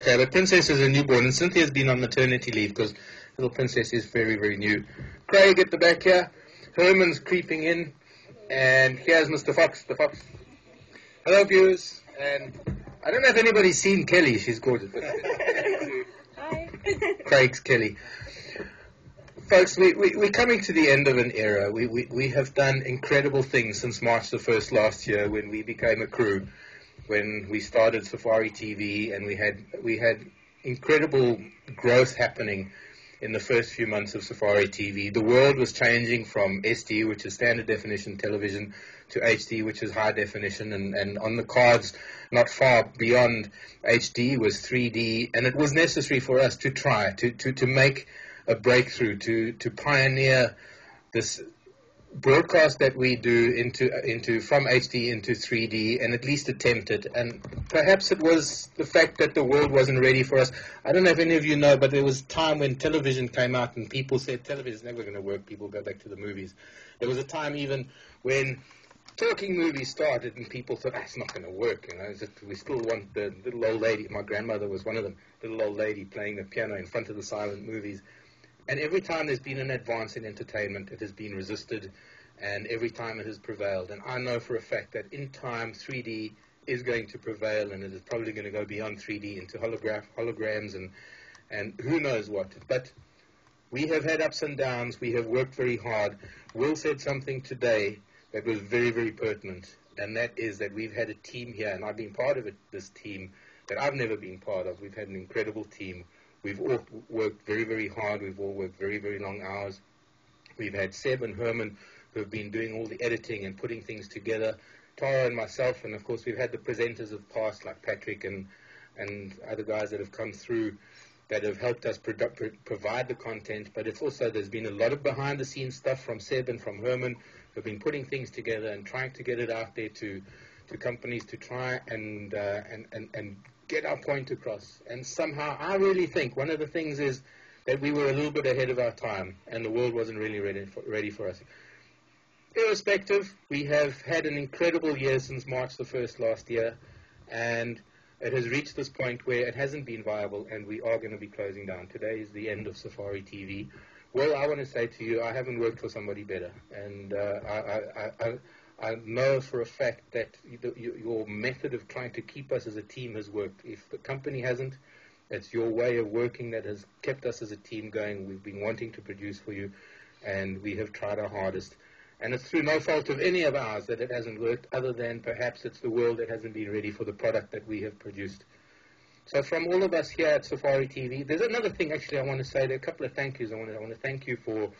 Okay, but Princess is a newborn, and Cynthia's been on maternity leave because little Princess is very, very new. Craig at the back here. Herman's creeping in. And here's Mr. Fox, the Fox. Hello, viewers. And I don't know if anybody's seen Kelly. She's gorgeous. Hi. Craig's Kelly. Folks, we're coming to the end of an era. We have done incredible things since March the 1st last year when we became a crew, when we started Safari TV, and we had incredible growth happening in the first few months of Safari TV. The world was changing from SD, which is standard definition television, to HD, which is high definition, and on the cards not far beyond HD was 3D, and it was necessary for us to try to make a breakthrough, to pioneer this broadcast that we do into from HD into 3D, and at least attempt it. And perhaps it was the fact that the world wasn't ready for us. I don't know if any of you know, but there was a time when television came out and people said television is never going to work, people go back to the movies. There was a time even when talking movies started and people thought, it's not going to work, we still want the little old lady. My grandmother was one of them, little old lady playing the piano in front of the silent movies. And every time there's been an advance in entertainment, it has been resisted, and every time it has prevailed. And I know for a fact that in time, 3D is going to prevail, and it is probably going to go beyond 3D into holograms and who knows what. But we have had ups and downs. We have worked very hard. Will said something today that was very, very pertinent, and that is that we've had a team here, and I've been part of this team that I've never been part of. We've had an incredible team. We've all worked very, very hard. We've all worked very, very long hours. We've had Seb and Herman who have been doing all the editing and putting things together, Tara and myself, and of course we've had the presenters of past like Patrick and other guys that have come through that have helped us provide the content. But it's also, there's been a lot of behind-the-scenes stuff from Seb and from Herman who have been putting things together and trying to get it out there to companies to try and get our point across. And somehow I really think one of the things is that we were a little bit ahead of our time and the world wasn't really ready for us. Irrespective, we have had an incredible year since March the 1st last year, and it has reached this point where it hasn't been viable and we are going to be closing down. Today is the end of Safari TV. Well, I want to say to you, I haven't worked for somebody better, and I know for a fact that your method of trying to keep us as a team has worked. If the company hasn't, it's your way of working that has kept us as a team going. We've been wanting to produce for you, and we have tried our hardest. And it's through no fault of any of ours that it hasn't worked, other than perhaps it's the world that hasn't been ready for the product that we have produced. So from all of us here at Safari TV, there's another thing actually I want to say. There are a couple of thank yous. I want to thank you for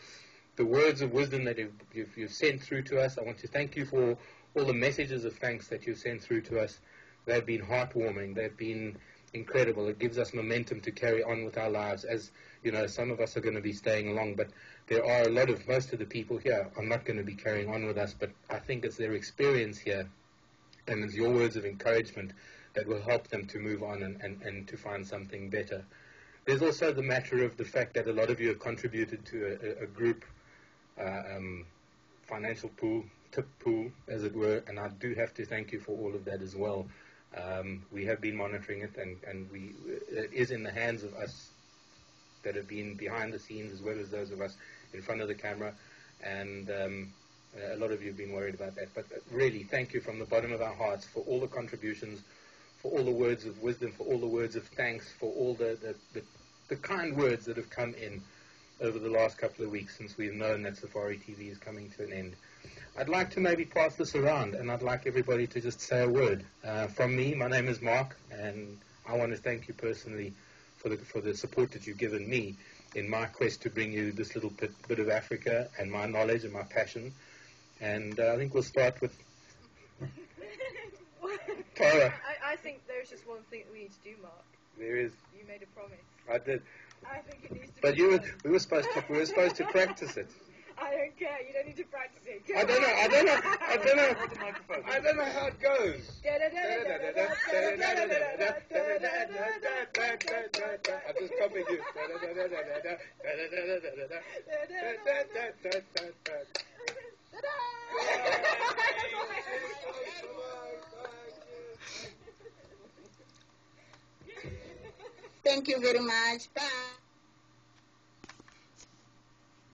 the words of wisdom that you've sent through to us. I want to thank you for all the messages of thanks that you've sent through to us. They've been heartwarming. They've been incredible. It gives us momentum to carry on with our lives. As you know, some of us are going to be staying along, but there are most of the people here are not going to be carrying on with us, but I think it's their experience here and it's your words of encouragement that will help them to move on and to find something better. There's also the matter of the fact that a lot of you have contributed to a group financial pool, tip pool, as it were, and I do have to thank you for all of that as well. We have been monitoring it, and it is in the hands of us that have been behind the scenes as well as those of us in front of the camera, and a lot of you have been worried about that. But really, thank you from the bottom of our hearts for all the contributions, for all the words of wisdom, for all the words of thanks, for all the kind words that have come in over the last couple of weeks since we've known that Safari TV is coming to an end. I'd like to maybe pass this around, and I'd like everybody to just say a word. From me, my name is Mark, and I want to thank you personally for the support that you've given me in my quest to bring you this little bit of Africa and my knowledge and my passion. And I think we'll start with Tara. I think there's just one thing that we need to do, Mark. There is. You made a promise. I did. I think it needs to But be done. we were supposed to practice it. I don't care. You don't need to practice it. I don't know how it goes. I just copied you. Thank you very much. Bye.